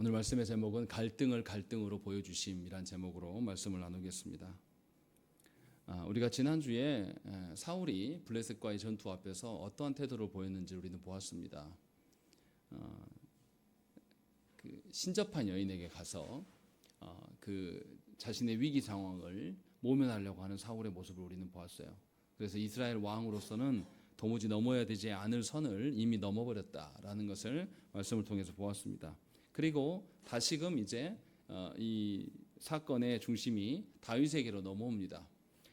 오늘 말씀의 제목은 갈등을 갈등으로 보여주심이란 제목으로 말씀을 나누겠습니다. 우리가 지난주에 사울이 블레셋과의 전투 앞에서 어떠한 태도를 보였는지 우리는 보았습니다. 그 신접한 여인에게 가서 그 자신의 위기 상황을 모면하려고 하는 사울의 모습을 우리는 보았어요. 그래서 이스라엘 왕으로서는 도무지 넘어야 되지 않을 선을 이미 넘어버렸다라는 것을 말씀을 통해서 보았습니다. 그리고 다시금 이제 이 사건의 중심이 다윗에게로 넘어옵니다.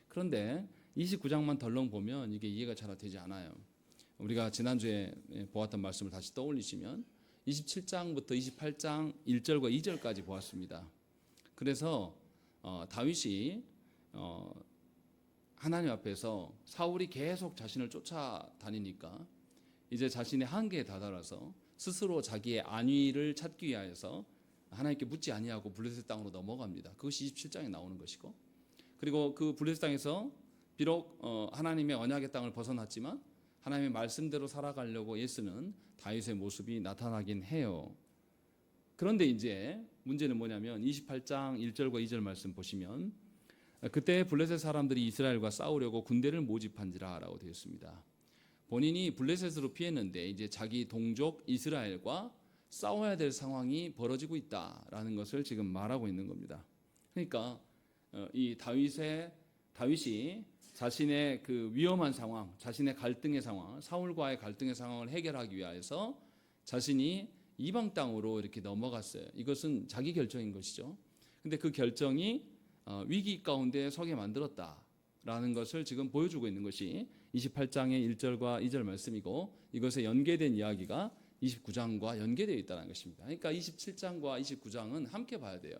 그런데 29장만 덜렁 보면 이게 이해가 잘 되지 않아요. 우리가 지난주에 보았던 말씀을 다시 떠올리시면 27장부터 28장 1절과 2절까지 보았습니다. 그래서 다윗이 하나님 앞에서 사울이 계속 자신을 쫓아다니니까 이제 자신의 한계에 다다라서 스스로 자기의 안위를 찾기 위하여서 하나님께 묻지 아니하고 블레셋 땅으로 넘어갑니다. 그것이 27장에 나오는 것이고, 그리고 그 블레셋 땅에서 비록 하나님의 언약의 땅을 벗어났지만 하나님의 말씀대로 살아가려고 애쓰는 다윗의 모습이 나타나긴 해요. 그런데 이제 문제는 뭐냐면 28장 1절과 2절 말씀 보시면 그때 블레셋 사람들이 이스라엘과 싸우려고 군대를 모집한지라 라고 되어 있습니다. 본인이 블레셋으로 피했는데 이제 자기 동족 이스라엘과 싸워야 될 상황이 벌어지고 있다라는 것을 지금 말하고 있는 겁니다. 그러니까 이 다윗이 자신의 그 위험한 상황, 자신의 갈등의 상황, 사울과의 갈등의 상황을 해결하기 위해서 자신이 이방 땅으로 이렇게 넘어갔어요. 이것은 자기 결정인 것이죠. 근데 그 결정이 위기 가운데 서게 만들었다라는 것을 지금 보여주고 있는 것이 28장의 1절과 2절 말씀이고, 이것에 연계된 이야기가 29장과 연계되어 있다는 것입니다. 그러니까 27장과 29장은 함께 봐야 돼요.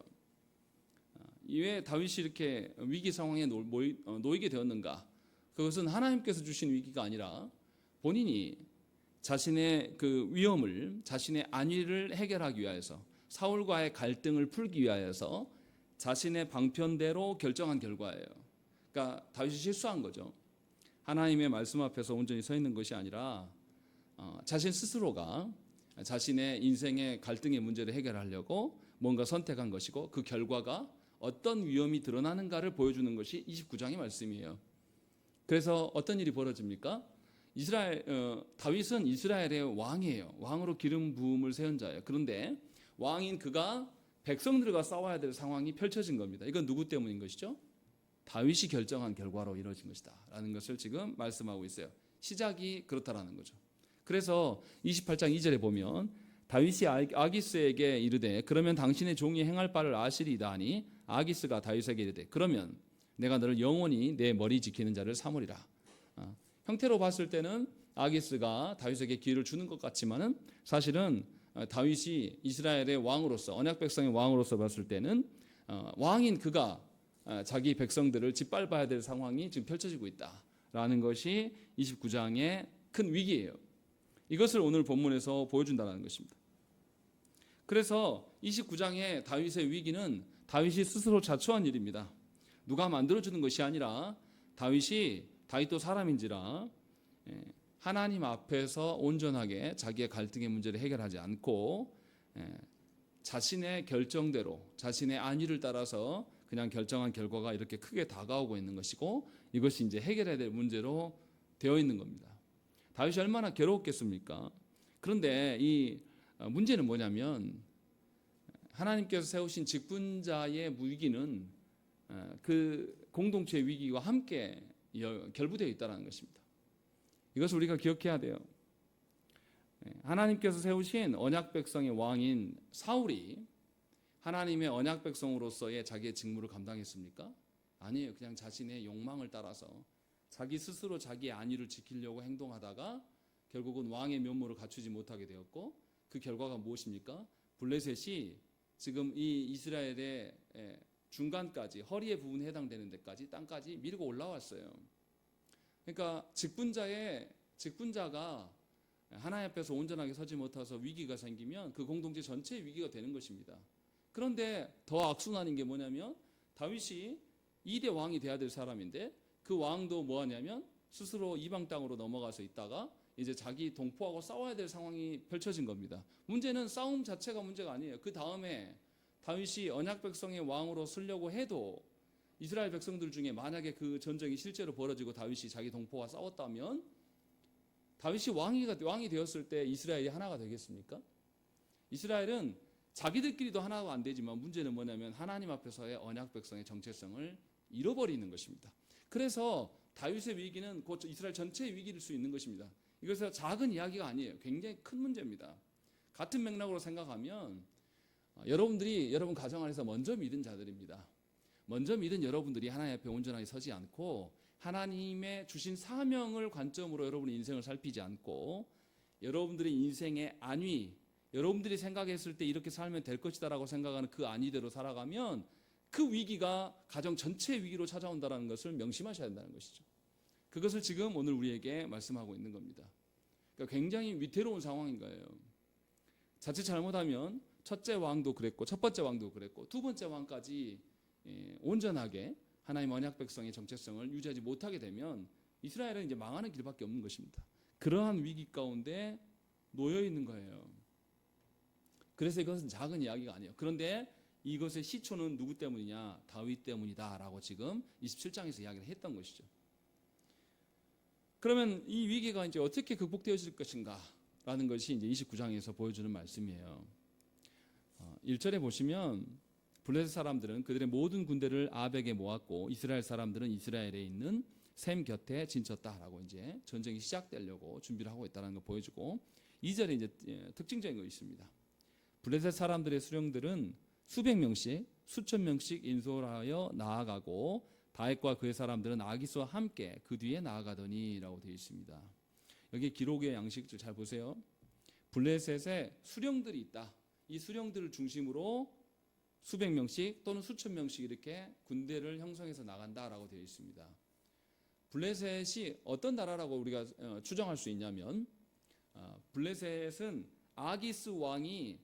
왜 다윗이 이렇게 위기 상황에 놓이게 되었는가? 그것은 하나님께서 주신 위기가 아니라 본인이 자신의 그 위험을, 자신의 안위를 해결하기 위하여서, 사울과의 갈등을 풀기 위하여서 자신의 방편대로 결정한 결과예요. 그러니까 다윗이 실수한 거죠. 하나님의 말씀 앞에서 온전히 서 있는 것이 아니라 자신 스스로가 자신의 인생의 갈등의 문제를 해결하려고 뭔가 선택한 것이고, 그 결과가 어떤 위험이 드러나는가를 보여주는 것이 29장의 말씀이에요. 그래서 어떤 일이 벌어집니까? 다윗은 이스라엘의 왕이에요. 왕으로 기름 부음을 세운 자예요. 그런데 왕인 그가 백성들과 싸워야 될 상황이 펼쳐진 겁니다. 이건 누구 때문인 것이죠? 다윗이 결정한 결과로 이루어진 것이다 라는 것을 지금 말씀하고 있어요. 시작이 그렇다라는 거죠. 그래서 28장 2절에 보면 다윗이 아기스에게 이르되 그러면 당신의 종이 행할 바를 아시리이다 하니 아기스가 다윗에게 이르되 그러면 내가 너를 영원히 내 머리 지키는 자를 삼으리라. 형태로 봤을 때는 아기스가 다윗에게 기회를 주는 것 같지만은 사실은 다윗이 이스라엘의 왕으로서, 언약 백성의 왕으로서 봤을 때는 왕인 그가 자기 백성들을 짓밟아야 될 상황이 지금 펼쳐지고 있다라는 것이 29장의 큰 위기예요. 이것을 오늘 본문에서 보여준다는 것입니다. 그래서 29장의 다윗의 위기는 다윗이 스스로 자초한 일입니다. 누가 만들어주는 것이 아니라 다윗도 사람인지라 하나님 앞에서 온전하게 자기의 갈등의 문제를 해결하지 않고 자신의 결정대로, 자신의 안위를 따라서 그냥 결정한 결과가 이렇게 크게 다가오고 있는 것이고, 이것이 이제 해결해야 될 문제로 되어 있는 겁니다. 다윗이 얼마나 괴로웠겠습니까? 그런데 이 문제는 뭐냐면 하나님께서 세우신 직분자의 위기는 그 공동체의 위기와 함께 결부되어 있다는 것입니다. 이것을 우리가 기억해야 돼요. 하나님께서 세우신 언약 백성의 왕인 사울이 하나님의 언약 백성으로서의 자기의 직무를 감당했습니까? 아니에요. 그냥 자신의 욕망을 따라서 자기 스스로 자기의 안위를 지키려고 행동하다가 결국은 왕의 면모를 갖추지 못하게 되었고, 그 결과가 무엇입니까? 블레셋이 지금 이 이스라엘의 중간까지, 허리의 부분에 해당되는 데까지, 땅까지 밀고 올라왔어요. 그러니까 직분자가 하나님 앞에서 온전하게 서지 못해서 위기가 생기면 그 공동체 전체의 위기가 되는 것입니다. 그런데 더 악순환인 게 뭐냐면 다윗이 2대 왕이 돼야 될 사람인데 그 왕도 뭐 하냐면 스스로 이방 땅으로 넘어가서 있다가 이제 자기 동포하고 싸워야 될 상황이 펼쳐진 겁니다. 문제는 싸움 자체가 문제가 아니에요. 그 다음에 다윗이 언약 백성의 왕으로 쓰려고 해도 이스라엘 백성들 중에 만약에 그 전쟁이 실제로 벌어지고 다윗이 자기 동포와 싸웠다면 다윗이 왕이 되었을 때 이스라엘이 하나가 되겠습니까? 이스라엘은 자기들끼리도 하나가 안 되지만 문제는 뭐냐면 하나님 앞에서의 언약 백성의 정체성을 잃어버리는 것입니다. 그래서 다윗의 위기는 곧 이스라엘 전체의 위기일 수 있는 것입니다. 이것은 작은 이야기가 아니에요. 굉장히 큰 문제입니다. 같은 맥락으로 생각하면 여러분 가정 안에서 먼저 믿은 자들입니다. 먼저 믿은 여러분들이 하나님 앞에 온전하게 서지 않고 하나님의 주신 사명을 관점으로 여러분의 인생을 살피지 않고 여러분들의 인생의 안위, 여러분들이 생각했을 때 이렇게 살면 될 것이다라고 생각하는 그 안위대로 살아가면 그 위기가 가정 전체의 위기로 찾아온다는 것을 명심하셔야 한다는 것이죠. 그것을 지금 오늘 우리에게 말씀하고 있는 겁니다. 그러니까 굉장히 위태로운 상황인 거예요. 자칫 잘못하면 첫째 왕도 그랬고 첫 번째 왕도 그랬고 두 번째 왕까지 온전하게 하나님 언약 백성의 정체성을 유지하지 못하게 되면 이스라엘은 이제 망하는 길밖에 없는 것입니다. 그러한 위기 가운데 놓여 있는 거예요. 그래서 이것은 작은 이야기가 아니에요. 그런데 이것의 시초는 누구 때문이냐? 다윗 때문이다라고 지금 27장에서 이야기를 했던 것이죠. 그러면 이 위기가 이제 어떻게 극복되어질 것인가라는 것이 이제 29장에서 보여주는 말씀이에요. 1절에 보시면 블레셋 사람들은 그들의 모든 군대를 아벡에 모았고 이스라엘 사람들은 이스라엘에 있는 셈 곁에 진쳤다라고 이제 전쟁이 시작되려고 준비를 하고 있다는 걸 보여주고 2절에 이제 특징적인 거 있습니다. 블레셋 사람들의 수령들은 수백 명씩 수천 명씩 인솔하여 나아가고 다윗과 그의 사람들은 아기스와 함께 그 뒤에 나아가더니라고 되어 있습니다. 여기 기록의 양식들 잘 보세요. 블레셋에 수령들이 있다. 이 수령들을 중심으로 수백 명씩 또는 수천 명씩 이렇게 군대를 형성해서 나간다라고 되어 있습니다. 블레셋이 어떤 나라라고 우리가 추정할 수 있냐면 블레셋은 아기스 왕이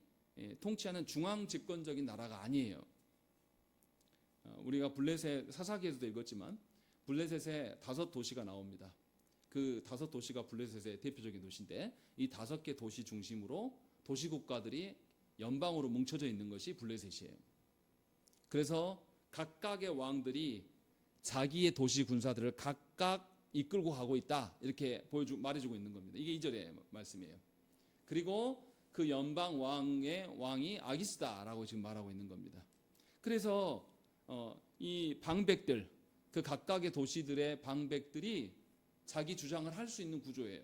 통치하는 중앙 집권적인 나라가 아니에요. 우리가 블레셋 사사기에서도 읽었지만 블레셋에 5도시가 나옵니다. 그 5도시가 블레셋의 대표적인 도시인데 이 5개 도시 중심으로 도시국가들이 연방으로 뭉쳐져 있는 것이 블레셋이에요. 그래서 각각의 왕들이 자기의 도시 군사들을 각각 이끌고 가고 있다 이렇게 말해주고 있는 겁니다. 이게 2절의 말씀이에요. 그리고 그 연방 왕이 아기스다라고 지금 말하고 있는 겁니다. 그래서 이 방백들, 그 각각의 도시들의 방백들이 자기 주장을 할 수 있는 구조예요.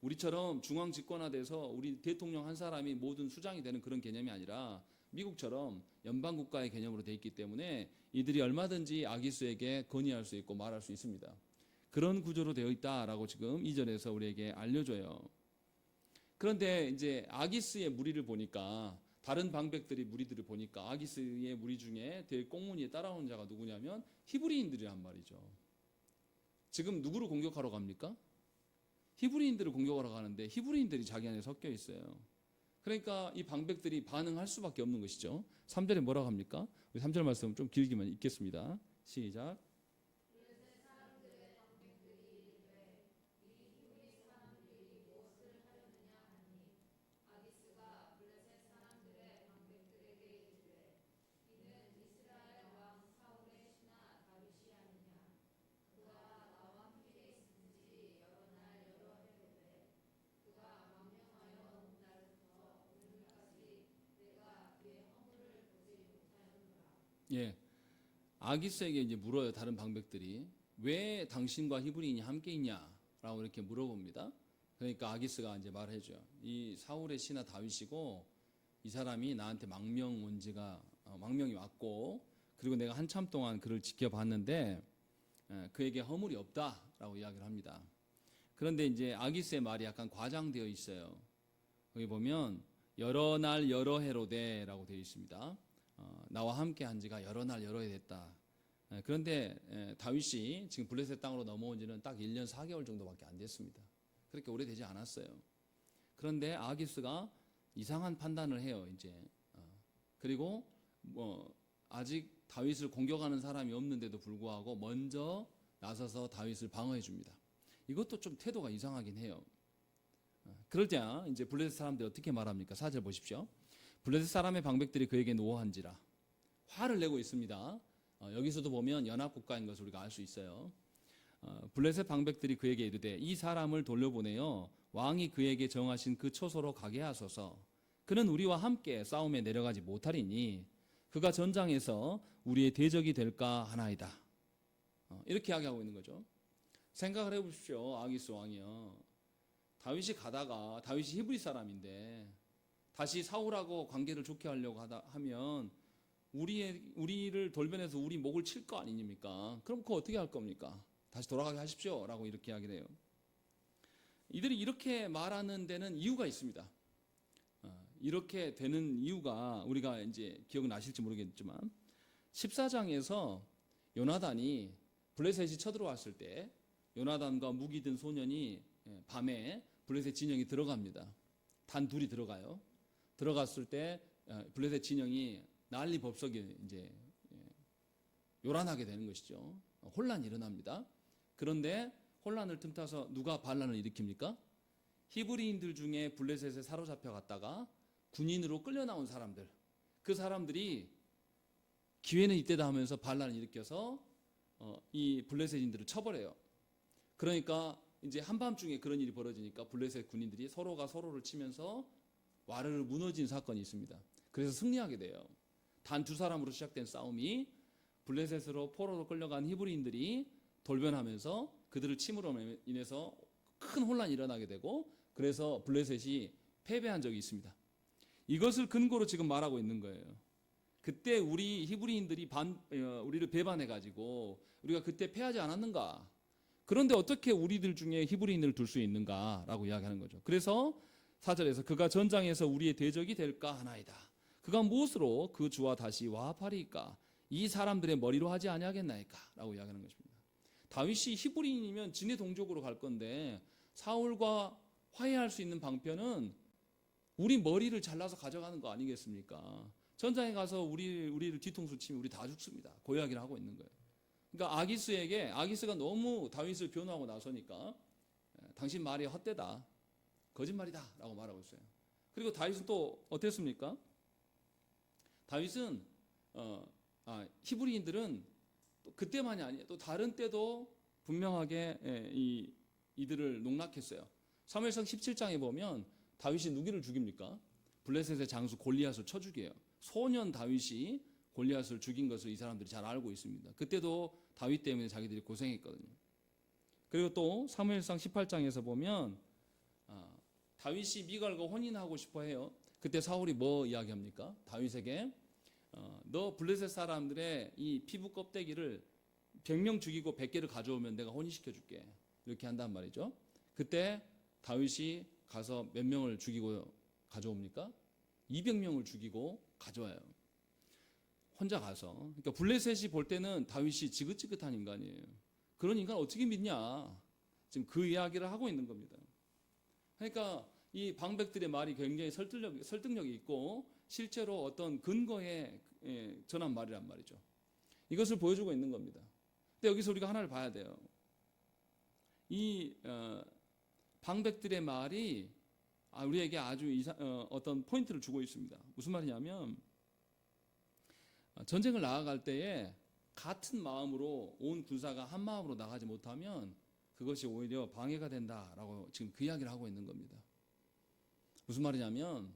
우리처럼 중앙 집권화돼서 우리 대통령 한 사람이 모든 수장이 되는 그런 개념이 아니라 미국처럼 연방 국가의 개념으로 되어 있기 때문에 이들이 얼마든지 아기스에게 건의할 수 있고 말할 수 있습니다. 그런 구조로 되어 있다라고 지금 2절에서 우리에게 알려줘요. 그런데 이제 아기스의 무리를 보니까 다른 방백들의 무리들을 보니까 아기스의 무리 중에 될 꽁무니에 따라오는 자가 누구냐면 히브리인들이란 말이죠. 지금 누구를 공격하러 갑니까? 히브리인들을 공격하러 가는데 히브리인들이 자기 안에 섞여 있어요. 그러니까 이 방백들이 반응할 수밖에 없는 것이죠. 3절에 뭐라고 합니까? 우리 3절 말씀 좀 길게만 읽겠습니다. 시작. 예, 아기스에게 이제 물어요. 다른 방백들이 왜 당신과 히브리인이 함께 있냐라고 이렇게 물어봅니다. 그러니까 아기스가 이제 말해줘요. 이 사울의 신하 다윗이고 이 사람이 나한테 망명이 왔고 그리고 내가 한참 동안 그를 지켜봤는데 그에게 허물이 없다라고 이야기를 합니다. 그런데 이제 아기스의 말이 약간 과장되어 있어요. 거기 보면 여러 날 여러 해로 돼라고 되어 있습니다. 나와 함께 한 지가 여러 날 여러 해 됐다. 그런데 다윗이 지금 블레셋 땅으로 넘어온 지는 딱 1년 4개월 정도밖에 안 됐습니다. 그렇게 오래되지 않았어요. 그런데 아기스가 이상한 판단을 해요. 이제 그리고 아직 다윗을 공격하는 사람이 없는데도 불구하고 먼저 나서서 다윗을 방어해 줍니다. 이것도 좀 태도가 이상하긴 해요. 그럴 때 이제 블레셋 사람들이 어떻게 말합니까? 4절 보십시오. 블레셋 사람의 방백들이 그에게 노하한지라. 화를 내고 있습니다. 여기서도 보면 연합국가인 것을 우리가 알 수 있어요. 블레셋 방백들이 그에게 이르되 이 사람을 돌려보내어 왕이 그에게 정하신 그 초소로 가게 하소서. 그는 우리와 함께 싸움에 내려가지 못하리니 그가 전장에서 우리의 대적이 될까 하나이다. 이렇게 이야기하고 있는 거죠. 생각을 해보십시오. 아기스 왕이요. 다윗이 가다가 다윗이 히브리 사람인데 다시 사울하고 관계를 좋게 하려고 하면 우리를 돌변해서 우리 목을 칠 거 아닙니까? 그럼 그거 어떻게 할 겁니까? 다시 돌아가게 하십시오 라고 이렇게 이야기를 해요. 이들이 이렇게 말하는 데는 이유가 있습니다. 이렇게 되는 이유가 우리가 이제 기억나실지 모르겠지만 14장에서 요나단이 블레셋이 쳐들어왔을 때 요나단과 무기 든 소년이 밤에 블레셋 진영이 들어갑니다. 단 둘이 들어가요. 들어갔을 때 블레셋 진영이 난리 법석이 이제 요란하게 되는 것이죠. 혼란이 일어납니다. 그런데 혼란을 틈타서 누가 반란을 일으킵니까? 히브리인들 중에 블레셋에 사로잡혀 갔다가 군인으로 끌려 나온 사람들, 그 사람들이 기회는 이때다 하면서 반란을 일으켜서 이 블레셋인들을 쳐버려요. 그러니까 이제 한밤중에 그런 일이 벌어지니까 블레셋 군인들이 서로가 서로를 치면서 와르르 무너진 사건이 있습니다. 그래서 승리하게 돼요. 단 두 사람으로 시작된 싸움이 블레셋으로 포로로 끌려간 히브리인들이 돌변하면서 그들을 침으로 인해서 큰 혼란이 일어나게 되고 그래서 블레셋이 패배한 적이 있습니다. 이것을 근거로 지금 말하고 있는 거예요. 그때 우리 히브리인들이 우리를 배반해 가지고 우리가 그때 패하지 않았는가? 그런데 어떻게 우리들 중에 히브리인을 둘 수 있는가라고 이야기하는 거죠. 그래서 4절에서 그가 전장에서 우리의 대적이 될까 하나이다. 그가 무엇으로 그 주와 다시 와합하리이까? 이 사람들의 머리로 하지 아니하겠나이까? 라고 이야기하는 것입니다. 다윗이 히브리인이면 진의 동족으로 갈 건데 사울과 화해할 수 있는 방편은 우리 머리를 잘라서 가져가는 거 아니겠습니까? 전장에 가서 우리를 뒤통수 치면 우리 다 죽습니다. 그 이야기를 하고 있는 거예요. 그러니까 아기스가 너무 다윗을 변호하고 나서니까 당신 말이 헛되다, 거짓말이다 라고 말하고 있어요. 그리고 다윗은 또 어땠습니까? 다윗은 히브리인들은 또 그때만이 아니에요. 또 다른 때도 분명하게 이들을 농락했어요. 사무엘상 17장에 보면 다윗이 누구를 죽입니까? 블레셋의 장수 골리앗을 쳐 죽여요. 소년 다윗이 골리앗을 죽인 것을 이 사람들이 잘 알고 있습니다. 그때도 다윗 때문에 자기들이 고생했거든요. 그리고 또 사무엘상 18장에서 보면 다윗이 미갈과 혼인하고 싶어 해요. 그때 사울이 뭐 이야기합니까? 다윗에게 너 블레셋 사람들의 이 피부 껍데기를 100명 죽이고 100개를 가져오면 내가 혼인시켜 줄게. 이렇게 한단 말이죠. 그때 다윗이 가서 몇 명을 죽이고 가져옵니까? 200명을 죽이고 가져와요. 혼자 가서. 그러니까 블레셋이 볼 때는 다윗이 지긋지긋한 인간이에요. 그런 인간 어떻게 믿냐? 지금 그 이야기를 하고 있는 겁니다. 그러니까 이 방백들의 말이 굉장히 설득력이 있고 실제로 어떤 근거에 전한 말이란 말이죠. 이것을 보여주고 있는 겁니다. 근데 여기서 우리가 하나를 봐야 돼요. 이 방백들의 말이 우리에게 아주 어떤 포인트를 주고 있습니다. 무슨 말이냐면 전쟁을 나아갈 때에 같은 마음으로 온 군사가 한 마음으로 나가지 못하면 그것이 오히려 방해가 된다라고 지금 그 이야기를 하고 있는 겁니다. 무슨 말이냐면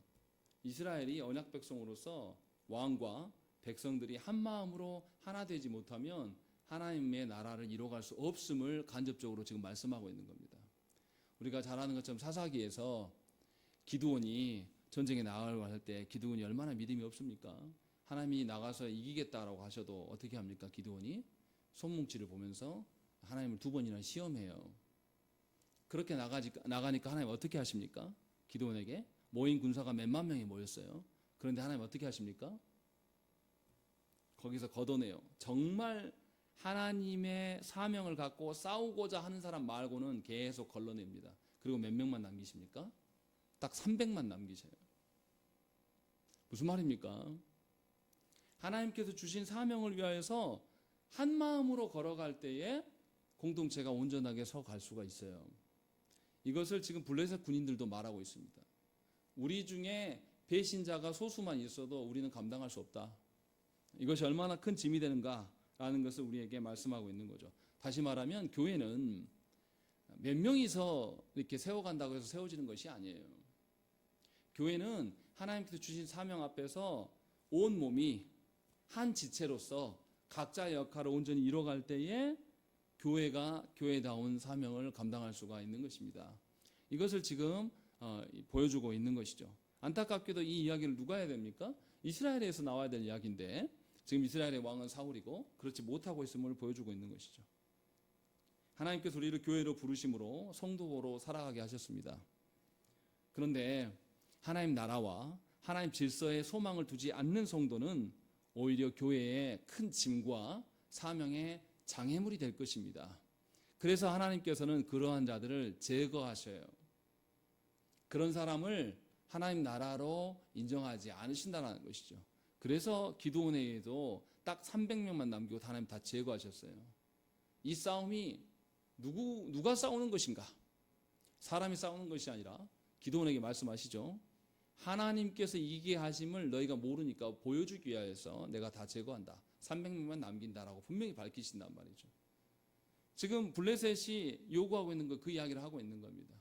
이스라엘이 언약 백성으로서 왕과 백성들이 한 마음으로 하나 되지 못하면 하나님의 나라를 이뤄갈 수 없음을 간접적으로 지금 말씀하고 있는 겁니다. 우리가 잘 아는 것처럼 사사기에서 기드온이 전쟁에 나가려고 할 때 기드온이 얼마나 믿음이 없습니까? 하나님이 나가서 이기겠다라고 하셔도 어떻게 합니까? 기드온이 손뭉치를 보면서 하나님을 2번이나 시험해요. 그렇게 나가니까 하나님 어떻게 하십니까? 기드온에게 모인 군사가 몇만 명이 모였어요. 그런데 하나님 어떻게 하십니까? 거기서 걷어내요. 정말 하나님의 사명을 갖고 싸우고자 하는 사람 말고는 계속 걸러냅니다. 그리고 몇 명만 남기십니까? 딱 300만 남기셔요. 무슨 말입니까? 하나님께서 주신 사명을 위하여서 한 마음으로 걸어갈 때에 공동체가 온전하게 서갈 수가 있어요. 이것을 지금 블레셋 군인들도 말하고 있습니다. 우리 중에 배신자가 소수만 있어도 우리는 감당할 수 없다. 이것이 얼마나 큰 짐이 되는가라는 것을 우리에게 말씀하고 있는 거죠. 다시 말하면 교회는 몇 명이서 이렇게 세워간다고 해서 세워지는 것이 아니에요. 교회는 하나님께서 주신 사명 앞에서 온 몸이 한 지체로서 각자의 역할을 온전히 이뤄갈 때에 교회가 교회다운 사명을 감당할 수가 있는 것입니다. 이것을 지금 보여주고 있는 것이죠. 안타깝게도 이 이야기를 누가 해야 됩니까? 이스라엘에서 나와야 될 이야기인데 지금 이스라엘의 왕은 사울이고 그렇지 못하고 있음을 보여주고 있는 것이죠. 하나님께서 우리를 교회로 부르심으로 성도로 살아가게 하셨습니다. 그런데 하나님 나라와 하나님 질서에 소망을 두지 않는 성도는 오히려 교회의 큰 짐과 사명의 장애물이 될 것입니다. 그래서 하나님께서는 그러한 자들을 제거하셔요. 그런 사람을 하나님 나라로 인정하지 않으신다는 것이죠. 그래서 기드온에게도 딱 300명만 남기고 하나님 다 제거하셨어요. 이 싸움이 누가 싸우는 것인가? 사람이 싸우는 것이 아니라 기드온에게 말씀하시죠. 하나님께서 이기게 하심을 너희가 모르니까 보여주기 위하여서 내가 다 제거한다. 300명만 남긴다라고 분명히 밝히신단 말이죠. 지금 블레셋이 요구하고 있는 거 그 이야기를 하고 있는 겁니다.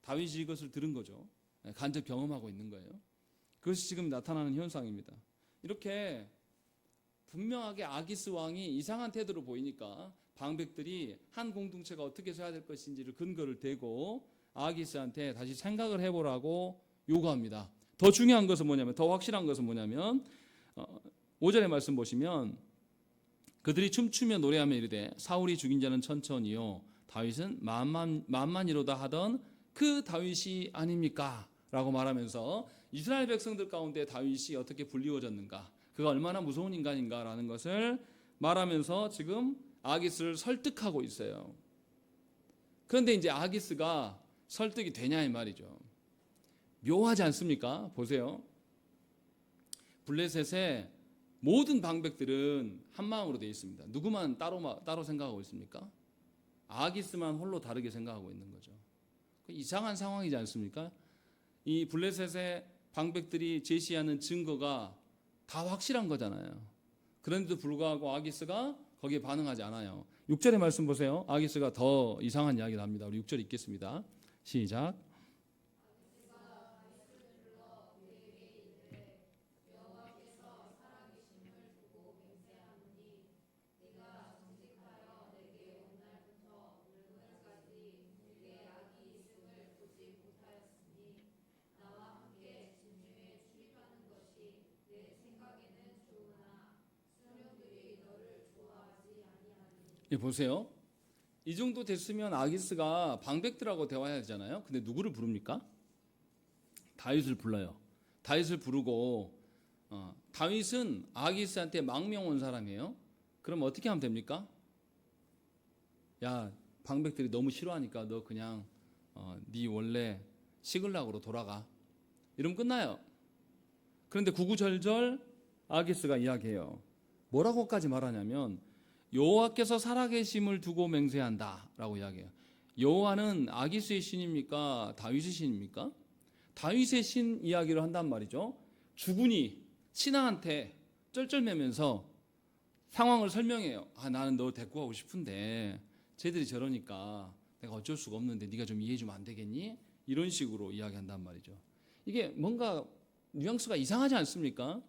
다윗이 이것을 들은 거죠. 간접 경험하고 있는 거예요. 그것이 지금 나타나는 현상입니다. 이렇게 분명하게 아기스 왕이 이상한 태도로 보이니까 방백들이 한 공동체가 어떻게 서야 될 것인지를 근거를 대고 아기스한테 다시 생각을 해보라고 요구합니다. 더 중요한 것은 뭐냐면, 더 확실한 것은 뭐냐면 5절의 말씀 보시면 그들이 춤추며 노래하며 이르되 사울이 죽인 자는 천천히요 다윗은 만만이로다 하던 그 다윗이 아닙니까? 라고 말하면서 이스라엘 백성들 가운데 다윗이 어떻게 불리워졌는가, 그가 얼마나 무서운 인간인가라는 것을 말하면서 지금 아기스를 설득하고 있어요. 그런데 이제 아기스가 설득이 되냐 이 말이죠. 묘하지 않습니까? 보세요. 블레셋의 모든 방백들은 한 마음으로 되어 있습니다. 누구만 따로 생각하고 있습니까? 아기스만 홀로 다르게 생각하고 있는 거죠. 이상한 상황이지 않습니까? 이 블레셋의 방백들이 제시하는 증거가 다 확실한 거잖아요. 그런데도 불구하고 아기스가 거기에 반응하지 않아요. 6절의 말씀 보세요. 아기스가 더 이상한 이야기를 합니다. 우리 6절 읽겠습니다. 시작. 보세요. 이 정도 됐으면 아기스가 방백들하고 대화해야 되잖아요. 근데 누구를 부릅니까? 다윗을 불러요. 다윗을 부르고 다윗은 아기스한테 망명 온 사람이에요. 그럼 어떻게 하면 됩니까? 야, 방백들이 너무 싫어하니까 너 그냥 네 원래 시글락으로 돌아가. 이러면 끝나요. 그런데 구구절절 아기스가 이야기해요. 뭐라고까지 말하냐면 여호와께서 살아계심을 두고 맹세한다라고 이야기해요. 여호와는 아기스의 신입니까? 다윗의 신입니까? 다윗의 신 이야기를 한단 말이죠. 주군이 신하한테 쩔쩔매면서 상황을 설명해요. 나는 너 데리고 가고 싶은데 쟤들이 저러니까 내가 어쩔 수가 없는데 네가 좀 이해해 주면 안 되겠니? 이런 식으로 이야기한단 말이죠. 이게 뭔가 뉘앙스가 이상하지 않습니까?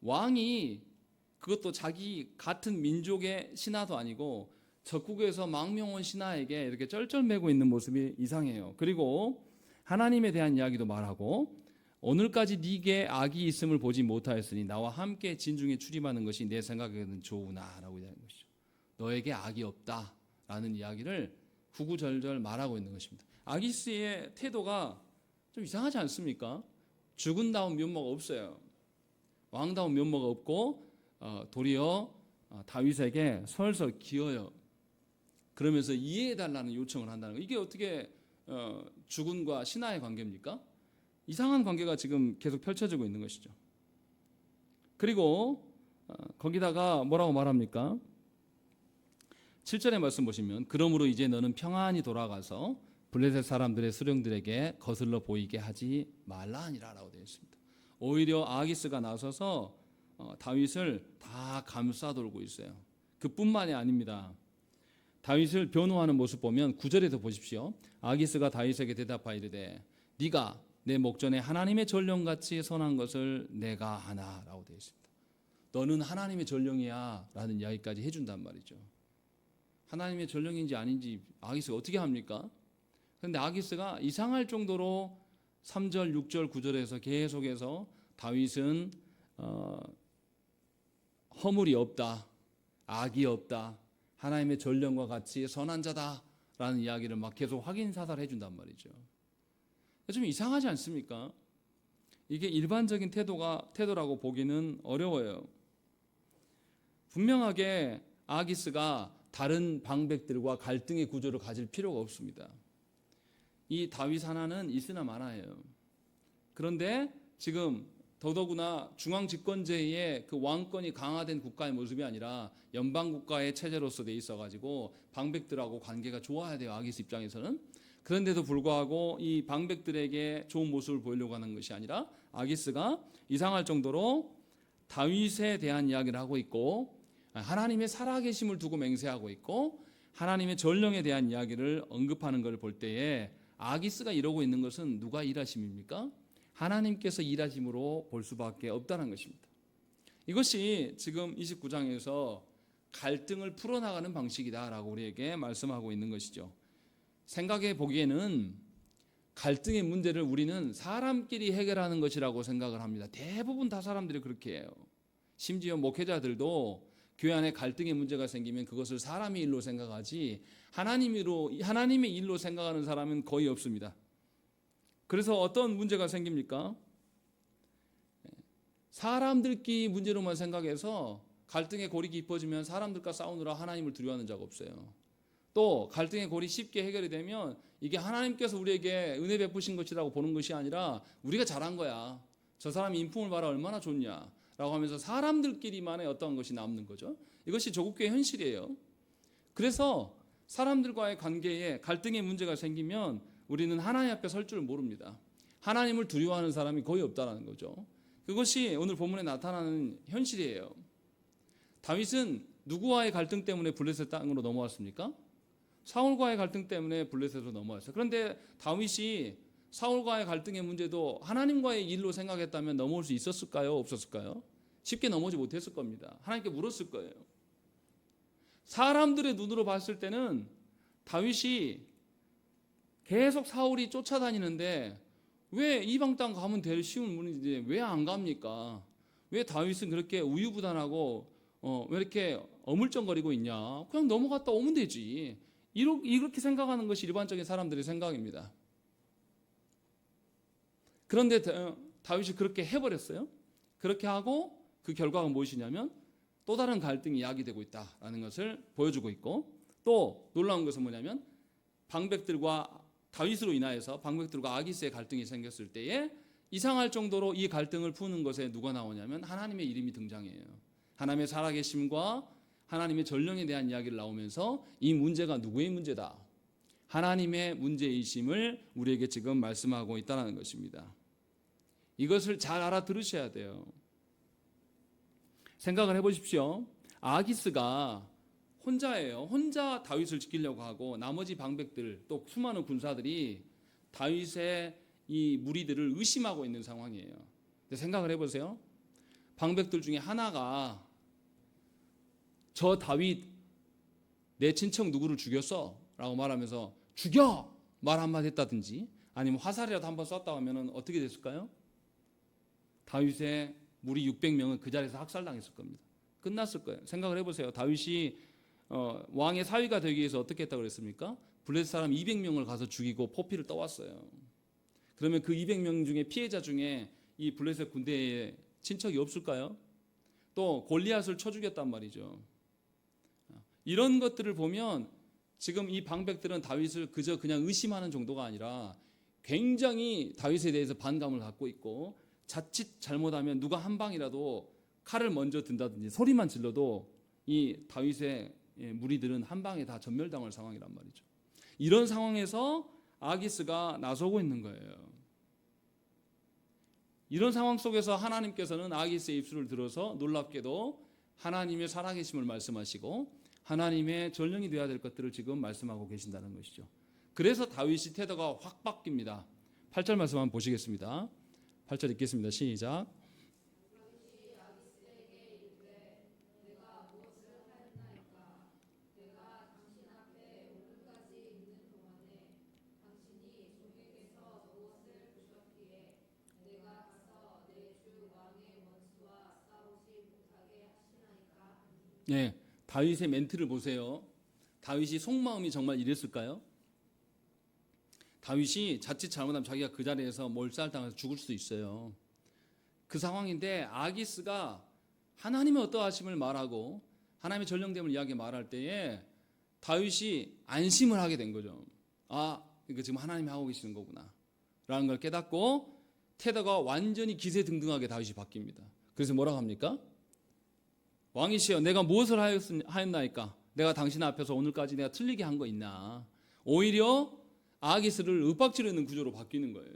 왕이 그것도 자기 같은 민족의 신하도 아니고 적국에서 망명 온 신하에게 이렇게 쩔쩔매고 있는 모습이 이상해요. 그리고 하나님에 대한 이야기도 말하고 오늘까지 네게 악이 있음을 보지 못하였으니 나와 함께 진중에 출입하는 것이 내 생각에는 좋으나 라고 이야기하는 것이죠. 너에게 악이 없다라는 이야기를 구구절절 말하고 있는 것입니다. 아기스의 태도가 좀 이상하지 않습니까? 죽은다운 면모가 없어요. 왕다운 면모가 없고 도리어 다윗에게 설설 기어요. 그러면서 이해해달라는 요청을 한다는 거. 이게 어떻게 주군과 신하의 관계입니까? 이상한 관계가 지금 계속 펼쳐지고 있는 것이죠. 그리고 거기다가 뭐라고 말합니까? 7절의 말씀 보시면 그러므로 이제 너는 평안히 돌아가서 블레셋 사람들의 수령들에게 거슬러 보이게 하지 말라 하니라라고 되어 있습니다. 오히려 아기스가 나서서 다윗을 다 감싸돌고 있어요. 그뿐만이 아닙니다. 다윗을 변호하는 모습 보면 9절에도 보십시오. 아기스가 다윗에게 대답하여 이르되 네가 내 목전에 하나님의 전령같이 선한 것을 내가 하나라고 되어 있습니다. 너는 하나님의 전령이야 라는 이야기까지 해준단 말이죠. 하나님의 전령인지 아닌지 아기스가 어떻게 합니까? 그런데 아기스가 이상할 정도로 3절, 6절, 9절에서 계속해서 다윗은 허물이 없다, 악이 없다, 하나님의 전령과 같이 선한 자다라는 이야기를 막 계속 확인 사살해 준단 말이죠. 좀 이상하지 않습니까? 이게 일반적인 태도라고 보기는 어려워요. 분명하게 아기스가 다른 방백들과 갈등의 구조를 가질 필요가 없습니다. 이 다윗 하나는 있으나 마나예요. 그런데 지금 더더구나 중앙 집권제의 그 왕권이 강화된 국가의 모습이 아니라 연방 국가의 체제로서 돼 있어가지고 방백들하고 관계가 좋아야 돼요. 아기스 입장에서는. 그런데도 불구하고 이 방백들에게 좋은 모습을 보이려고 하는 것이 아니라 아기스가 이상할 정도로 다윗에 대한 이야기를 하고 있고 하나님의 살아계심을 두고 맹세하고 있고 하나님의 전령에 대한 이야기를 언급하는 걸 볼 때에 아기스가 이러고 있는 것은 누가 일하심입니까? 하나님께서 일하심으로 볼 수밖에 없다는 것입니다. 이것이 지금 29장에서 갈등을 풀어나가는 방식이다라고 우리에게 말씀하고 있는 것이죠. 생각해 보기에는 갈등의 문제를 우리는 사람끼리 해결하는 것이라고 생각을 합니다. 대부분 다 사람들이 그렇게 해요. 심지어 목회자들도 교회 안에 갈등의 문제가 생기면 그것을 사람의 일로 생각하지 하나님의 일로 생각하는 사람은 거의 없습니다. 그래서 어떤 문제가 생깁니까? 사람들끼리 문제로만 생각해서 갈등의 골이 깊어지면 사람들과 싸우느라 하나님을 두려워하는 자가 없어요. 또 갈등의 골이 쉽게 해결이 되면 이게 하나님께서 우리에게 은혜 베푸신 것이라고 보는 것이 아니라 우리가 잘한 거야. 저 사람이 인품을 봐라 얼마나 좋냐 라고 하면서 사람들끼리만의 어떤 것이 남는 거죠. 이것이 조국교의 현실이에요. 그래서 사람들과의 관계에 갈등의 문제가 생기면 우리는 하나님 앞에 설 줄 모릅니다. 하나님을 두려워하는 사람이 거의 없다는 거죠. 그것이 오늘 본문에 나타나는 현실이에요. 다윗은 누구와의 갈등 때문에 블레셋 땅으로 넘어왔습니까? 사울과의 갈등 때문에 블레셋으로 넘어왔어요. 그런데 다윗이 사울과의 갈등의 문제도 하나님과의 일로 생각했다면 넘어올 수 있었을까요? 없었을까요? 쉽게 넘어오지 못했을 겁니다. 하나님께 물었을 거예요. 사람들의 눈으로 봤을 때는 다윗이 계속 사울이 쫓아다니는데 왜 이방 땅 가면 될 쉬운 문인데 왜 안 갑니까? 왜 다윗은 그렇게 우유부단하고 왜 이렇게 어물쩡거리고 있냐? 그냥 넘어갔다 오면 되지. 이렇게 생각하는 것이 일반적인 사람들의 생각입니다. 그런데 다윗이 그렇게 해버렸어요. 그렇게 하고 그 결과가 무엇이냐면 또 다른 갈등이 야기되고 있다라는 것을 보여주고 있고 또 놀라운 것은 뭐냐면 방백들과 다윗으로 인하여서 방백들과 아기스의 갈등이 생겼을 때에 이상할 정도로 이 갈등을 푸는 것에 누가 나오냐면 하나님의 이름이 등장해요. 하나님의 살아계심과 하나님의 전령에 대한 이야기를 나오면서 이 문제가 누구의 문제다? 하나님의 문제이심을 우리에게 지금 말씀하고 있다는 것입니다. 이것을 잘 알아들으셔야 돼요. 생각을 해보십시오. 아기스가 혼자예요. 혼자 다윗을 지키려고 하고 나머지 방백들 또 수많은 군사들이 다윗의 이 무리들을 의심하고 있는 상황이에요. 근데 생각을 해보세요. 방백들 중에 하나가 저 다윗 내 친척 누구를 죽였어? 라고 말하면서 죽여! 말 한마디 했다든지 아니면 화살이라도 한번 쐈다 하면 어떻게 됐을까요? 다윗의 무리 600명은 그 자리에서 학살당했을 겁니다. 끝났을 거예요. 생각을 해보세요. 다윗이 왕의 사위가 되기 위해서 어떻게 했다고 그랬습니까? 블레셋 사람 200명을 가서 죽이고 포피를 떠왔어요. 그러면 그 200명 중에 피해자 중에 이 블레셋 군대에 친척이 없을까요? 또 골리앗을 쳐 죽였단 말이죠. 이런 것들을 보면 지금 이 방백들은 다윗을 그저 그냥 의심하는 정도가 아니라 굉장히 다윗에 대해서 반감을 갖고 있고 자칫 잘못하면 누가 한 방이라도 칼을 먼저 든다든지 소리만 질러도 이 다윗의 무리들은 한 방에 다 전멸당할 상황이란 말이죠. 이런 상황에서 아기스가 나서고 있는 거예요. 이런 상황 속에서 하나님께서는 아기스의 입술을 들어서 놀랍게도 하나님의 살아계심을 말씀하시고 하나님의 전령이 되어야 될 것들을 지금 말씀하고 계신다는 것이죠. 그래서 다윗이 태도가 확 바뀝니다. 8절 말씀 한번 보시겠습니다. 8절 읽겠습니다. 시작. 네, 다윗의 멘트를 보세요. 다윗이 속마음이 정말 이랬을까요? 다윗이 자칫 잘못하면 자기가 그 자리에서 몰살당해서 죽을 수도 있어요. 그 상황인데 아기스가 하나님의 어떠하심을 말하고 하나님의 전령됨을 이야기 말할 때에 다윗이 안심을 하게 된 거죠. 아, 이거 지금 하나님이 하고 계시는 거구나 라는 걸 깨닫고 태도가 완전히 기세등등하게 다윗이 바뀝니다. 그래서 뭐라고 합니까? 왕이시여, 내가 무엇을 하였나이까? 내가 당신 앞에서 오늘까지 내가 틀리게 한 거 있나? 오히려 아기스를 윽박지르는 구조로 바뀌는 거예요.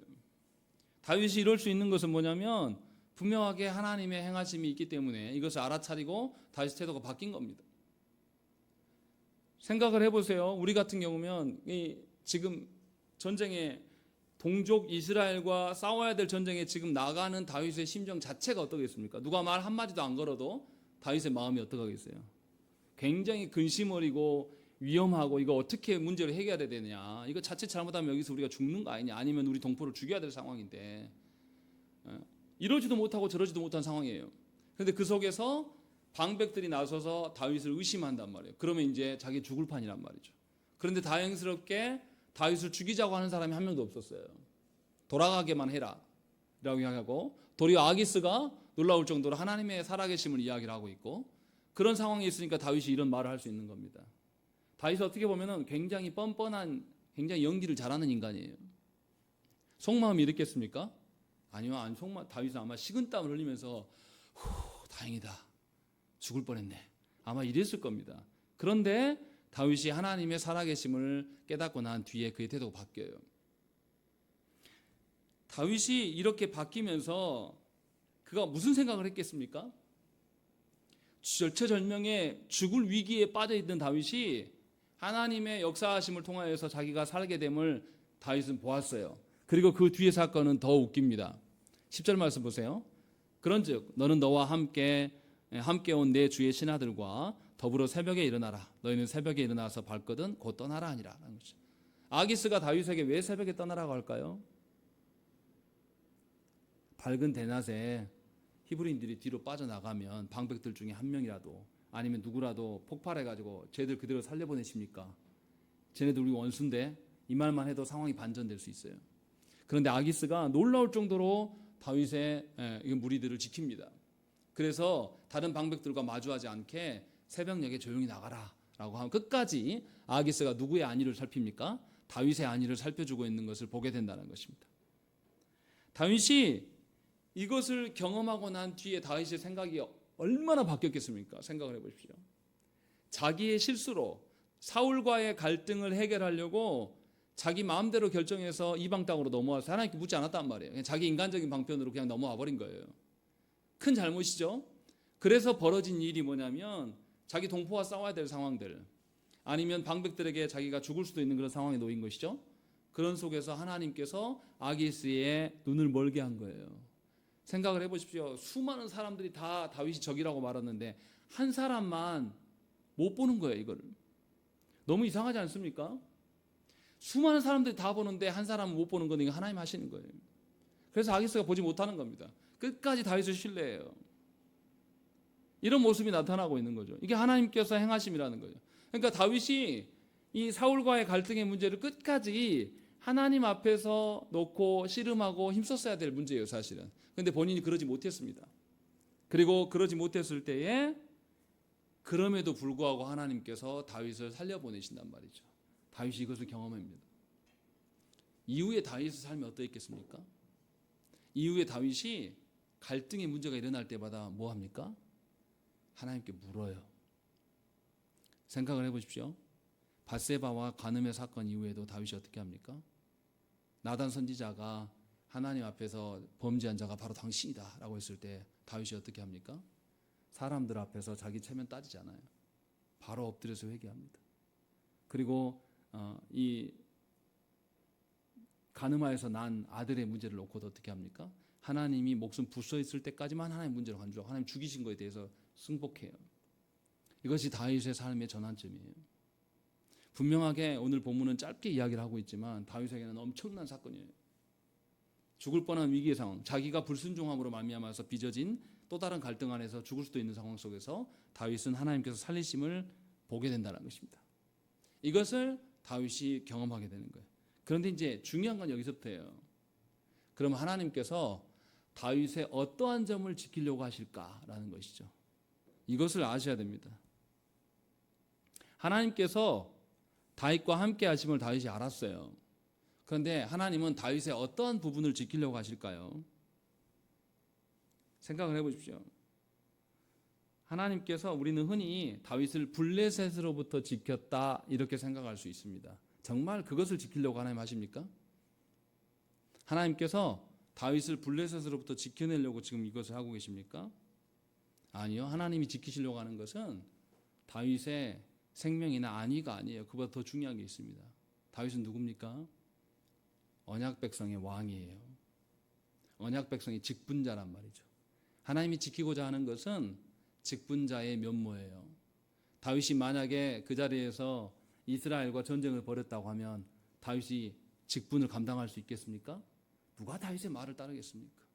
다윗이 이럴 수 있는 것은 뭐냐면 분명하게 하나님의 행하심이 있기 때문에 이것을 알아차리고 다윗의 태도가 바뀐 겁니다. 생각을 해보세요. 우리 같은 경우면 지금 전쟁에 동족 이스라엘과 싸워야 될 전쟁에 지금 나가는 다윗의 심정 자체가 어떠겠습니까? 누가 말 한마디도 안 걸어도 다윗의 마음이 어떡하겠어요? 굉장히 근심 어리고 위험하고 이거 어떻게 문제를 해결해야 되느냐, 이거 자칫 잘못하면 여기서 우리가 죽는 거 아니냐, 아니면 우리 동포를 죽여야 될 상황인데 이러지도 못하고 저러지도 못한 상황이에요. 그런데 그 속에서 방백들이 나서서 다윗을 의심한단 말이에요. 그러면 이제 자기 죽을 판이란 말이죠. 그런데 다행스럽게 다윗을 죽이자고 하는 사람이 한 명도 없었어요. 돌아가게만 해라 라고 이야기하고, 도리어 아기스가 놀라울 정도로 하나님의 살아계심을 이야기를 하고 있고, 그런 상황이 있으니까 다윗이 이런 말을 할 수 있는 겁니다. 다윗이 어떻게 보면 굉장히 뻔뻔한, 굉장히 연기를 잘하는 인간이에요. 속마음이 이랬겠습니까? 아니요, 다윗은 아마 식은땀을 흘리면서 다행이다, 죽을 뻔했네, 아마 이랬을 겁니다. 그런데 다윗이 하나님의 살아계심을 깨닫고 난 뒤에 그의 태도가 바뀌어요. 다윗이 이렇게 바뀌면서 그가 무슨 생각을 했겠습니까? 절체절명의 죽을 위기에 빠져있던 다윗이 하나님의 역사하심을 통하여서 자기가 살게 됨을 다윗은 보았어요. 그리고 그 뒤의 사건은 더 웃깁니다. 10절 말씀 보세요. 그런즉 너는 너와 함께 온 내 주의 신하들과 더불어 새벽에 일어나라. 너희는 새벽에 일어나서 발거든 곧 떠나라 하니라. 아기스가 다윗에게 왜 새벽에 떠나라고 할까요? 밝은 대낮에 히브리인들이 뒤로 빠져나가면 방백들 중에 한 명이라도 아니면 누구라도 폭발해가지고 쟤들 그대로 살려보내십니까? 쟤네들 우리 원수인데, 이 말만 해도 상황이 반전될 수 있어요. 그런데 아기스가 놀라울 정도로 다윗의 무리들을 지킵니다. 그래서 다른 방백들과 마주하지 않게 새벽녘에 조용히 나가라 라고 하면 끝까지 아기스가 누구의 안위를 살핍니까? 다윗의 안위를 살펴주고 있는 것을 보게 된다는 것입니다. 다윗이 이것을 경험하고 난 뒤에 다윗의 생각이 얼마나 바뀌었겠습니까? 생각을 해보십시오. 자기의 실수로 사울과의 갈등을 해결하려고 자기 마음대로 결정해서 이방 땅으로 넘어와서 하나님께 묻지 않았단 말이에요. 그냥 자기 인간적인 방편으로 그냥 넘어와 버린 거예요. 큰 잘못이죠. 그래서 벌어진 일이 뭐냐면 자기 동포와 싸워야 될 상황들, 아니면 방백들에게 자기가 죽을 수도 있는 그런 상황에 놓인 것이죠. 그런 속에서 하나님께서 아기스의 눈을 멀게 한 거예요. 생각을 해보십시오. 수많은 사람들이 다 다윗이 적이라고 말했는데 한 사람만 못 보는 거예요. 이거를 너무 이상하지 않습니까? 수많은 사람들이 다 보는데 한 사람은 못 보는 건 이거 하나님 하시는 거예요. 그래서 아기스가 보지 못하는 겁니다. 끝까지 다윗을 신뢰해요. 이런 모습이 나타나고 있는 거죠. 이게 하나님께서 행하심이라는 거죠. 그러니까 다윗이 이 사울과의 갈등의 문제를 끝까지 하나님 앞에서 놓고 씨름하고 힘썼어야 될 문제예요, 사실은. 그런데 본인이 그러지 못했습니다. 그리고 그러지 못했을 때에 그럼에도 불구하고 하나님께서 다윗을 살려보내신단 말이죠. 다윗이 이것을 경험합니다. 이후에 다윗의 삶이 어떠했겠습니까? 이후에 다윗이 갈등의 문제가 일어날 때마다 뭐 합니까? 하나님께 물어요. 생각을 해보십시오. 밧세바와 간음의 사건 이후에도 다윗이 어떻게 합니까? 나단 선지자가 하나님 앞에서 범죄한 자가 바로 당신이다 라고 했을 때 다윗이 어떻게 합니까? 사람들 앞에서 자기 체면 따지잖아요. 바로 엎드려서 회개합니다. 그리고 이 간음하에서 난 아들의 문제를 놓고도 어떻게 합니까? 하나님이 목숨 부서 있을 때까지만 하나님 문제로 간주하고 하나님 죽이신 것에 대해서 승복해요. 이것이 다윗의 삶의 전환점이에요. 분명하게 오늘 본문은 짧게 이야기를 하고 있지만 다윗에게는 엄청난 사건이에요. 죽을 뻔한 위기의 상황, 자기가 불순종함으로 말미암아서 빚어진 또 다른 갈등 안에서 죽을 수도 있는 상황 속에서 다윗은 하나님께서 살리심을 보게 된다는 것입니다. 이것을 다윗이 경험하게 되는 거예요. 그런데 이제 중요한 건 여기서부터예요. 그럼 하나님께서 다윗의 어떠한 점을 지키려고 하실까라는 것이죠. 이것을 아셔야 됩니다. 하나님께서 다윗과 함께 하심을 다윗이 알았어요. 그런데 하나님은 다윗의 어떠한 부분을 지키려고 하실까요? 생각을 해보십시오. 하나님께서 우리는 흔히 다윗을 블레셋으로부터 지켰다 이렇게 생각할 수 있습니다. 정말 그것을 지키려고 하나님 하십니까? 하나님께서 다윗을 블레셋으로부터 지켜내려고 지금 이것을 하고 계십니까? 아니요. 하나님이 지키시려고 하는 것은 다윗의 생명이나 안위가 아니에요. 그보다 더 중요한 게 있습니다. 다윗은 누굽니까? 언약 백성의 왕이에요. 언약 백성의 직분자란 말이죠. 하나님이 지키고자 하는 것은 직분자의 면모예요. 다윗이 만약에 그 자리에서 이스라엘과 전쟁을 벌였다고 하면 다윗이 직분을 감당할 수 있겠습니까? 누가 다윗의 말을 따르겠습니까?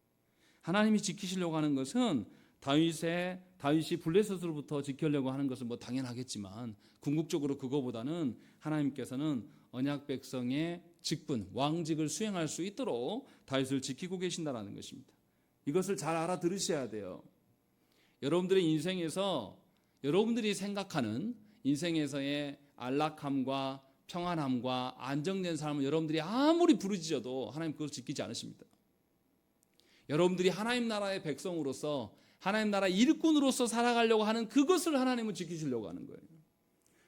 하나님이 지키시려고 하는 것은 다윗이 블레셋으로부터 지키려고 하는 것은 뭐 당연하겠지만 궁극적으로 그거보다는 하나님께서는 언약 백성의 직분, 왕직을 수행할 수 있도록 다윗을 지키고 계신다는 것입니다. 이것을 잘 알아들으셔야 돼요. 여러분들의 인생에서 여러분들이 생각하는 인생에서의 안락함과 평안함과 안정된 삶을 여러분들이 아무리 부르짖어도 하나님 그것을 지키지 않으십니다. 여러분들이 하나님 나라의 백성으로서 하나님 나라 일꾼으로서 살아가려고 하는 그것을 하나님은 지키시려고 하는 거예요.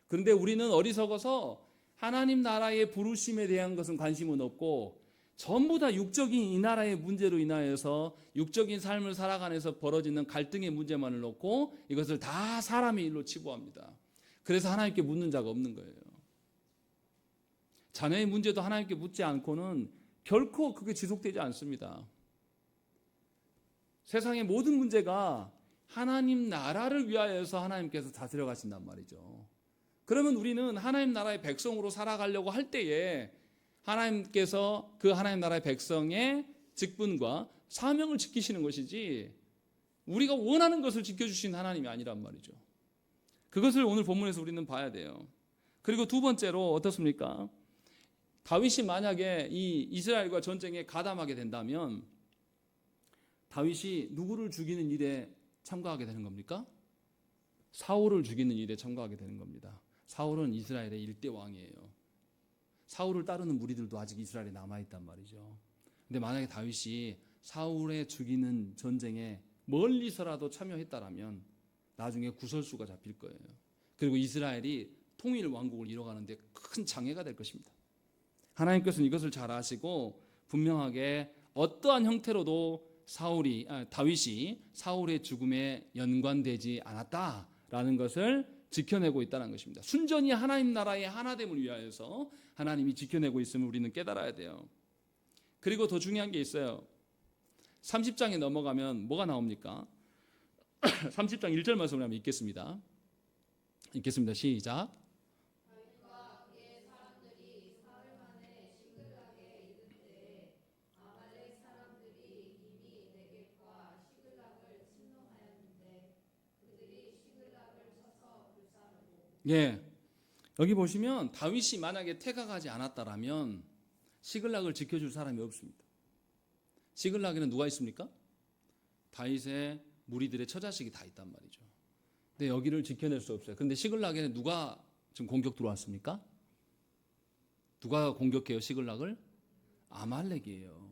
그런데 우리는 어리석어서 하나님 나라의 부르심에 대한 것은 관심은 없고 전부 다 육적인 이 나라의 문제로 인하여서 육적인 삶을 살아가면서 벌어지는 갈등의 문제만을 놓고 이것을 다 사람의 일로 치부합니다. 그래서 하나님께 묻는 자가 없는 거예요. 자녀의 문제도 하나님께 묻지 않고는 결코 그게 지속되지 않습니다. 세상의 모든 문제가 하나님 나라를 위하여서 하나님께서 다스려 가신단 말이죠. 그러면 우리는 하나님 나라의 백성으로 살아가려고 할 때에 하나님께서 그 하나님 나라의 백성의 직분과 사명을 지키시는 것이지 우리가 원하는 것을 지켜주신 하나님이 아니란 말이죠. 그것을 오늘 본문에서 우리는 봐야 돼요. 그리고 두 번째로 어떻습니까? 다윗이 만약에 이 이스라엘과 전쟁에 가담하게 된다면 다윗이 누구를 죽이는 일에 참가하게 되는 겁니까? 사울을 죽이는 일에 참가하게 되는 겁니다. 사울은 이스라엘의 일대 왕이에요. 사울을 따르는 무리들도 아직 이스라엘에 남아있단 말이죠. 근데 만약에 다윗이 사울의 죽이는 전쟁에 멀리서라도 참여했다라면 나중에 구설수가 잡힐 거예요. 그리고 이스라엘이 통일 왕국을 이뤄가는데 큰 장애가 될 것입니다. 하나님께서는 이것을 잘 아시고 분명하게 어떠한 형태로도 다윗이 사울의 죽음에 연관되지 않았다라는 것을 지켜내고 있다는 것입니다. 순전히 하나님 나라의 하나됨을 위하여서 하나님이 지켜내고 있음을 우리는 깨달아야 돼요. 그리고 더 중요한 게 있어요. 30장에 넘어가면 뭐가 나옵니까? 30장 1절 말씀을 한번 읽겠습니다. 시작. 예, 여기 보시면 다윗이 만약에 태가가지 않았다라면 시글락을 지켜줄 사람이 없습니다. 시글락에는 누가 있습니까? 다윗의 무리들의 처자식이 다 있단 말이죠. 근데 여기를 지켜낼 수 없어요. 그런데 시글락에는 누가 지금 공격 들어왔습니까? 누가 공격해요 시글락을? 아말렉이에요.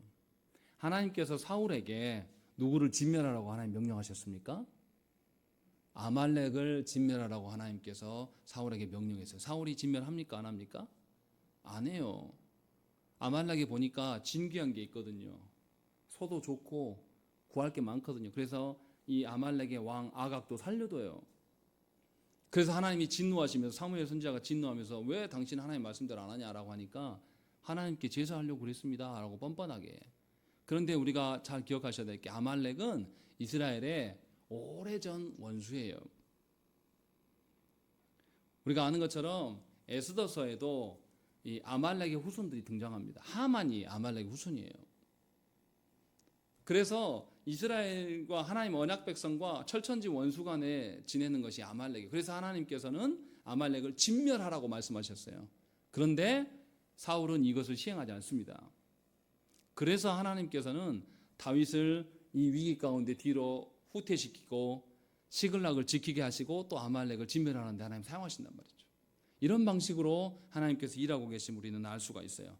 하나님께서 사울에게 누구를 진멸하라고 하나님 명령하셨습니까? 아말렉을 진멸하라고 하나님께서 사울에게 명령했어요. 사울이 진멸합니까? 안 합니까? 안 해요. 아말렉에 보니까 진귀한 게 있거든요. 소도 좋고 구할 게 많거든요. 그래서 이 아말렉의 왕 아각도 살려둬요. 그래서 하나님이 진노하시면서 사무엘 선지자가 진노하면서 왜 당신 하나님 말씀대로 안 하냐라고 하니까 하나님께 제사하려고 그랬습니다 라고 뻔뻔하게. 그런데 우리가 잘 기억하셔야 될 게 아말렉은 이스라엘의 오래전 원수예요. 우리가 아는 것처럼 에스더서에도 이 아말렉의 후손들이 등장합니다. 하만이 아말렉의 후손이에요. 그래서 이스라엘과 하나님 언약 백성과 철천지 원수 간에 지내는 것이 아말렉이에요. 그래서 하나님께서는 아말렉을 진멸하라고 말씀하셨어요. 그런데 사울은 이것을 시행하지 않습니다. 그래서 하나님께서는 다윗을 이 위기 가운데 뒤로 후퇴시키고 시글락을 지키게 하시고 또 아말렉을 진멸하는 데 하나님 사용하신단 말이죠. 이런 방식으로 하나님께서 일하고 계심 우리는 알 수가 있어요.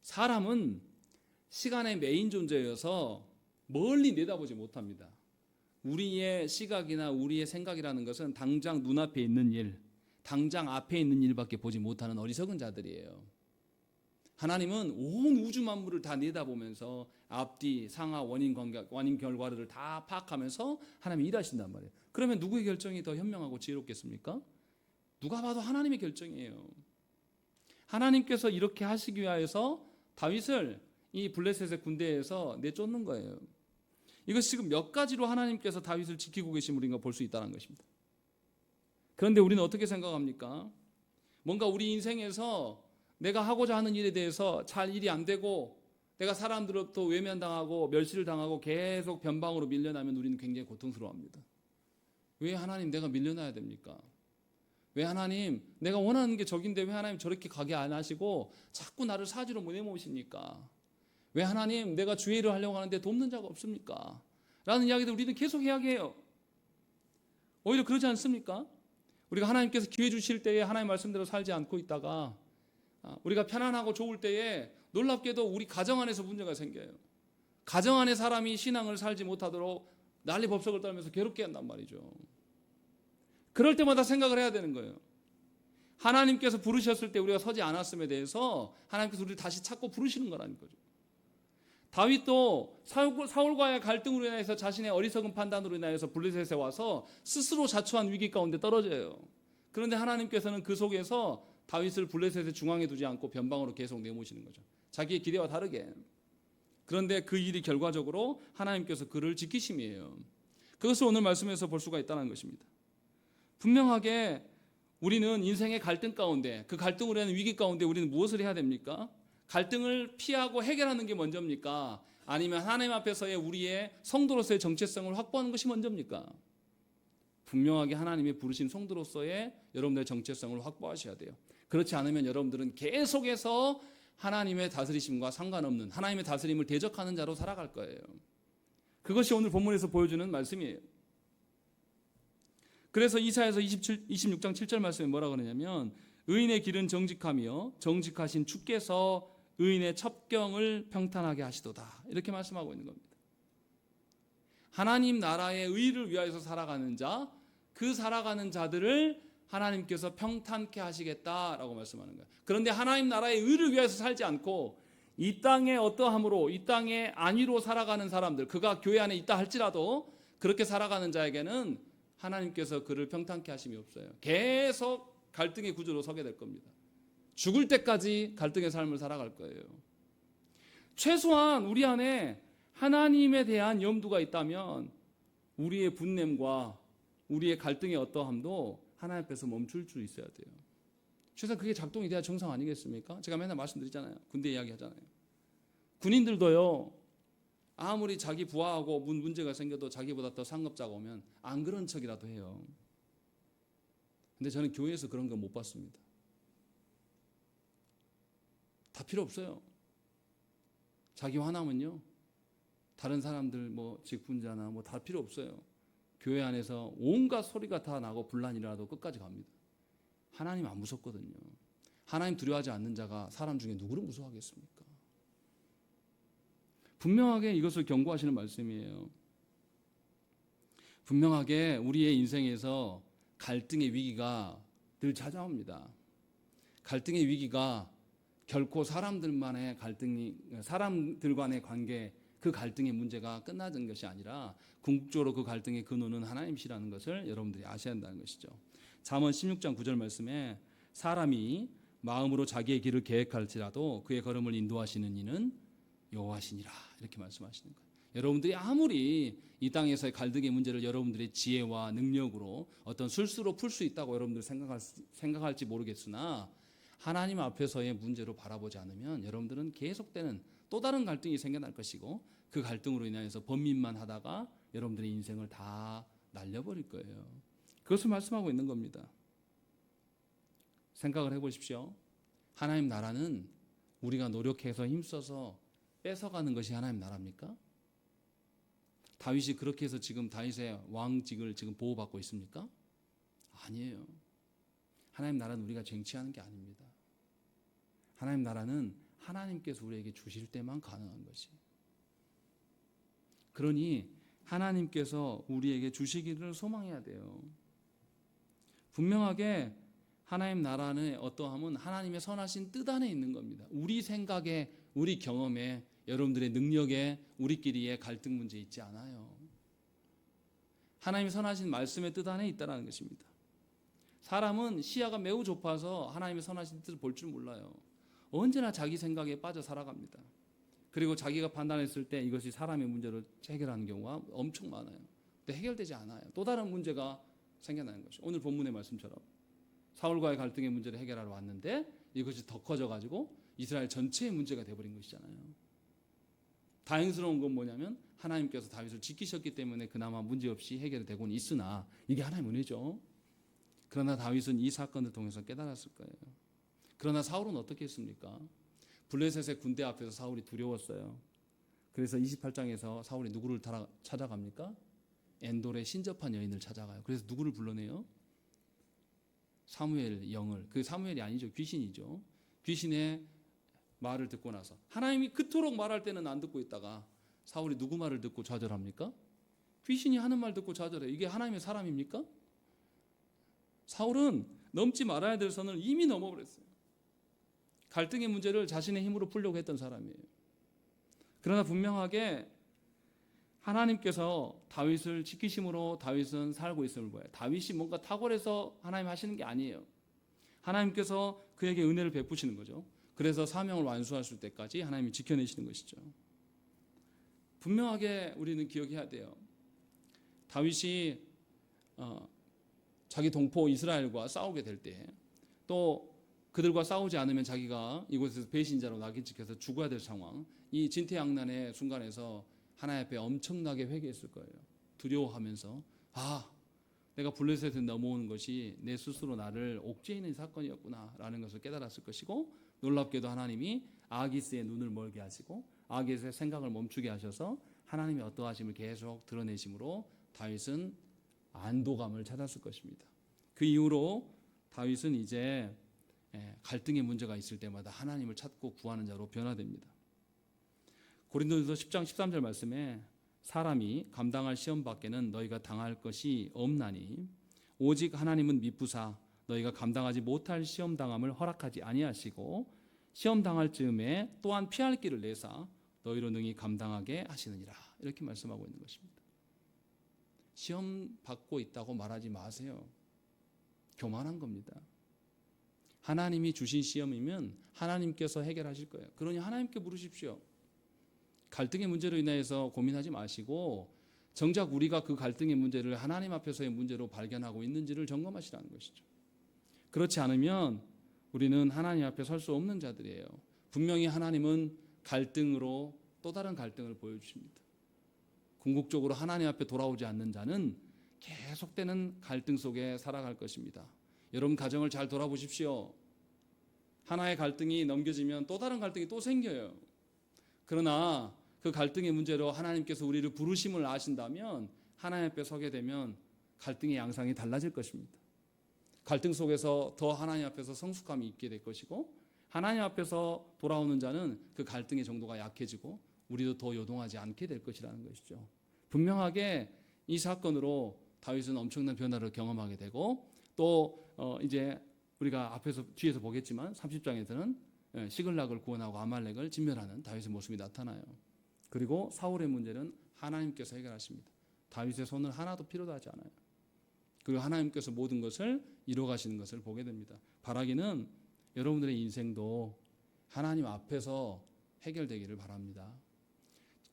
사람은 시간의 메인 존재여서 멀리 내다보지 못합니다. 우리의 시각이나 우리의 생각이라는 것은 당장 눈앞에 있는 일, 당장 앞에 있는 일밖에 보지 못하는 어리석은 자들이에요. 하나님은 온 우주 만물을 다 내다보면서 앞뒤, 상하, 원인 결과를 다 파악하면서 하나님이 일하신단 말이에요. 그러면 누구의 결정이 더 현명하고 지혜롭겠습니까? 누가 봐도 하나님의 결정이에요. 하나님께서 이렇게 하시기 위해서 다윗을 이 블레셋의 군대에서 내쫓는 거예요. 이것 지금 몇 가지로 하나님께서 다윗을 지키고 계신 우리가 볼 수 있다는 것입니다. 그런데 우리는 어떻게 생각합니까? 뭔가 우리 인생에서 내가 하고자 하는 일에 대해서 잘 일이 안 되고 내가 사람들로부터 외면당하고 멸시를 당하고 계속 변방으로 밀려나면 우리는 굉장히 고통스러워합니다. 왜 하나님 내가 밀려나야 됩니까? 왜 하나님 내가 원하는 게 저긴데 왜 하나님 저렇게 가게 안 하시고 자꾸 나를 사지로 내모으십니까? 왜 하나님 내가 주의 일을 하려고 하는데 돕는 자가 없습니까? 라는 이야기를 우리는 계속 이야기해요. 오히려 그러지 않습니까? 우리가 하나님께서 기회 주실 때에 하나님 말씀대로 살지 않고 있다가 우리가 편안하고 좋을 때에 놀랍게도 우리 가정 안에서 문제가 생겨요. 가정 안에 사람이 신앙을 살지 못하도록 난리법석을 떨면서 괴롭게 한단 말이죠. 그럴 때마다 생각을 해야 되는 거예요. 하나님께서 부르셨을 때 우리가 서지 않았음에 대해서 하나님께서 우리를 다시 찾고 부르시는 거라는 거죠. 다윗도 사울과의 갈등으로 인해서 자신의 어리석은 판단으로 인해서 블레셋에 와서 스스로 자초한 위기 가운데 떨어져요. 그런데 하나님께서는 그 속에서 다윗을 블레셋의 중앙에 두지 않고 변방으로 계속 내모시는 거죠. 자기의 기대와 다르게. 그런데 그 일이 결과적으로 하나님께서 그를 지키심이에요. 그것을 오늘 말씀에서 볼 수가 있다는 것입니다. 분명하게 우리는 인생의 갈등 가운데, 그 갈등으로 인한 위기 가운데 우리는 무엇을 해야 됩니까? 갈등을 피하고 해결하는 게 먼저입니까? 아니면 하나님 앞에서의 우리의 성도로서의 정체성을 확보하는 것이 먼저입니까? 분명하게 하나님의 부르신 성도로서의 여러분들의 정체성을 확보하셔야 돼요. 그렇지 않으면 여러분들은 계속해서 하나님의 다스리심과 상관없는 하나님의 다스림을 대적하는 자로 살아갈 거예요. 그것이 오늘 본문에서 보여주는 말씀이에요. 그래서 이사야서 26장 7절 말씀에 뭐라고 그러냐면 의인의 길은 정직하며 정직하신 주께서 의인의 첩경을 평탄하게 하시도다. 이렇게 말씀하고 있는 겁니다. 하나님 나라의 의를 위하여서 살아가는 자, 그 살아가는 자들을 하나님께서 평탄케 하시겠다라고 말씀하는 거예요. 그런데 하나님 나라의 의를 위해서 살지 않고 이 땅의 어떠함으로 이 땅의 안위로 살아가는 사람들, 그가 교회 안에 있다 할지라도 그렇게 살아가는 자에게는 하나님께서 그를 평탄케 하심이 없어요. 계속 갈등의 구조로 서게 될 겁니다. 죽을 때까지 갈등의 삶을 살아갈 거예요. 최소한 우리 안에 하나님에 대한 염두가 있다면 우리의 분냄과 우리의 갈등의 어떠함도 하나님 앞에서 멈출 수 있어야 돼요. 최소한 그게 작동이 돼야 정상 아니겠습니까? 제가 맨날 말씀드리잖아요. 군대 이야기 하잖아요. 군인들도요, 아무리 자기 부하하고 문제가 생겨도 자기보다 더 상급자가 오면 안 그런 척이라도 해요. 근데 저는 교회에서 그런 거 못 봤습니다. 다 필요 없어요. 자기 화나면요, 다른 사람들 뭐 직분자나 뭐 다 필요 없어요. 교회 안에서 온갖 소리가 다 나고 분란이라도 끝까지 갑니다. 하나님 안 무섭거든요. 하나님 두려워하지 않는 자가 사람 중에 누구를 무서워하겠습니까? 분명하게 이것을 경고하시는 말씀이에요. 분명하게 우리의 인생에서 갈등의 위기가 늘 찾아옵니다. 갈등의 위기가 결코 사람들 간의 관계, 그 갈등의 문제가 끝나는 것이 아니라 궁극적으로 그 갈등의 근원은 하나님이시라는 것을 여러분들이 아셔야 한다는 것이죠. 잠언 16장 9절 말씀에 사람이 마음으로 자기의 길을 계획할지라도 그의 걸음을 인도하시는 이는 여호와시니라, 이렇게 말씀하시는 거예요. 여러분들이 아무리 이 땅에서의 갈등의 문제를 여러분들의 지혜와 능력으로 어떤 술수로 풀 수 있다고 여러분들 생각할지 모르겠으나 하나님 앞에서의 문제로 바라보지 않으면 여러분들은 계속되는 또 다른 갈등이 생겨날 것이고, 그 갈등으로 인해서 번민만 하다가 여러분들의 인생을 다 날려버릴 거예요. 그것을 말씀하고 있는 겁니다. 생각을 해보십시오. 하나님 나라는 우리가 노력해서 힘써서 뺏어가는 것이 하나님 나라입니까? 다윗이 그렇게 해서 지금 다윗의 왕직을 지금 보호받고 있습니까? 아니에요. 하나님 나라는 우리가 쟁취하는 게 아닙니다. 하나님 나라는 하나님께서 우리에게 주실 때만 가능한 것이. 그러니 하나님께서 우리에게 주시기를 소망해야 돼요. 분명하게 하나님 나라의 어떠함은 하나님의 선하신 뜻 안에 있는 겁니다. 우리 생각에, 우리 경험에, 여러분들의 능력에, 우리끼리의 갈등 문제 있지 않아요. 하나님의 선하신 말씀의 뜻 안에 있다는 것입니다. 사람은 시야가 매우 좁아서 하나님의 선하신 뜻을 볼 줄 몰라요. 언제나 자기 생각에 빠져 살아갑니다. 그리고 자기가 판단했을 때 이것이 사람의 문제를 해결하는 경우가 엄청 많아요. 근데 해결되지 않아요. 또 다른 문제가 생겨나는 것이죠. 오늘 본문의 말씀처럼 사울과의 갈등의 문제를 해결하러 왔는데 이것이 더 커져가지고 이스라엘 전체의 문제가 되어버린 것이잖아요. 다행스러운 건 뭐냐면 하나님께서 다윗을 지키셨기 때문에 그나마 문제없이 해결되고는 있으나 이게 하나님의 은혜죠. 그러나 다윗은 이 사건을 통해서 깨달았을 거예요. 그러나 사울은 어떻게 했습니까? 블레셋의 군대 앞에서 사울이 두려웠어요. 그래서 28장에서 사울이 누구를 찾아갑니까? 엔돌의 신접한 여인을 찾아가요. 그래서 누구를 불러내요? 사무엘 영을. 그 사무엘이 아니죠. 귀신이죠. 귀신의 말을 듣고 나서 하나님이 그토록 말할 때는 안 듣고 있다가 사울이 누구 말을 듣고 좌절합니까? 귀신이 하는 말 듣고 좌절해요. 이게 하나님의 사람입니까? 사울은 넘지 말아야 될 선을 이미 넘어버렸어요. 갈등의 문제를 자신의 힘으로 풀려고 했던 사람이에요. 그러나 분명하게 하나님께서 다윗을 지키심으로 다윗은 살고 있음을 보여요. 다윗이 뭔가 탁월해서 하나님 하시는 게 아니에요. 하나님께서 그에게 은혜를 베푸시는 거죠. 그래서 사명을 완수하실 때까지 하나님이 지켜내시는 것이죠. 분명하게 우리는 기억해야 돼요. 다윗이 자기 동포 이스라엘과 싸우게 될 때, 또 그들과 싸우지 않으면 자기가 이곳에서 배신자로 낙인 찍혀서 죽어야 될 상황, 이 진퇴양난의 순간에서 하나님 앞에 엄청나게 회개했을 거예요. 두려워하면서 내가 블레셋에 넘어오는 것이 내 스스로 나를 옥죄이는 사건이었구나 라는 것을 깨달았을 것이고, 놀랍게도 하나님이 아기스의 눈을 멀게 하시고 아기스의 생각을 멈추게 하셔서 하나님의 어떠하심을 계속 드러내심으로 다윗은 안도감을 찾았을 것입니다. 그 이후로 다윗은 이제 갈등의 문제가 있을 때마다 하나님을 찾고 구하는 자로 변화됩니다. 고린도전서 10장 13절 말씀에 사람이 감당할 시험 밖에는 너희가 당할 것이 없나니 오직 하나님은 미쁘사 너희가 감당하지 못할 시험 당함을 허락하지 아니하시고 시험 당할 즈음에 또한 피할 길을 내사 너희로 능히 감당하게 하시느니라, 이렇게 말씀하고 있는 것입니다. 시험 받고 있다고 말하지 마세요. 교만한 겁니다. 하나님이 주신 시험이면 하나님께서 해결하실 거예요. 그러니 하나님께 물으십시오. 갈등의 문제로 인해서 고민하지 마시고 정작 우리가 그 갈등의 문제를 하나님 앞에서의 문제로 발견하고 있는지를 점검하시라는 것이죠. 그렇지 않으면 우리는 하나님 앞에 설 수 없는 자들이에요. 분명히 하나님은 갈등으로 또 다른 갈등을 보여주십니다. 궁극적으로 하나님 앞에 돌아오지 않는 자는 계속되는 갈등 속에 살아갈 것입니다. 여러분 가정을 잘 돌아보십시오. 하나의 갈등이 넘겨지면 또 다른 갈등이 또 생겨요. 그러나 그 갈등의 문제로 하나님께서 우리를 부르심을 아신다면 하나님 앞에 서게 되면 갈등의 양상이 달라질 것입니다. 갈등 속에서 더 하나님 앞에서 성숙함이 있게 될 것이고, 하나님 앞에서 돌아오는 자는 그 갈등의 정도가 약해지고 우리도 더 요동하지 않게 될 것이라는 것이죠. 분명하게 이 사건으로 다윗은 엄청난 변화를 경험하게 되고 또 이제 우리가 앞에서 뒤에서 보겠지만 30장에서는 시글락을 구원하고 아말렉을 진멸하는 다윗의 모습이 나타나요. 그리고 사울의 문제는 하나님께서 해결하십니다. 다윗의 손을 하나도 필요도 하지 않아요. 그리고 하나님께서 모든 것을 이루어가시는 것을 보게 됩니다. 바라기는 여러분들의 인생도 하나님 앞에서 해결되기를 바랍니다.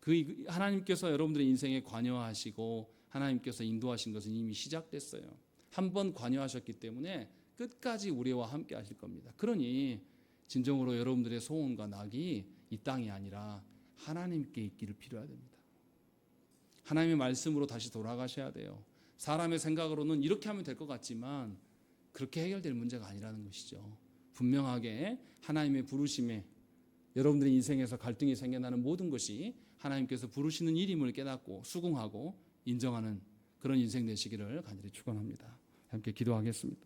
그 하나님께서 여러분들의 인생에 관여하시고 하나님께서 인도하신 것은 이미 시작됐어요. 한 번 관여하셨기 때문에 끝까지 우리와 함께 하실 겁니다. 그러니 진정으로 여러분들의 소원과 낙이 이 땅이 아니라 하나님께 있기를 필요해야 됩니다. 하나님의 말씀으로 다시 돌아가셔야 돼요. 사람의 생각으로는 이렇게 하면 될 것 같지만 그렇게 해결될 문제가 아니라는 것이죠. 분명하게 하나님의 부르심에 여러분들의 인생에서 갈등이 생겨나는 모든 것이 하나님께서 부르시는 일임을 깨닫고 수긍하고 인정하는 그런 인생 되시기를 간절히 축원합니다. 함께 기도하겠습니다.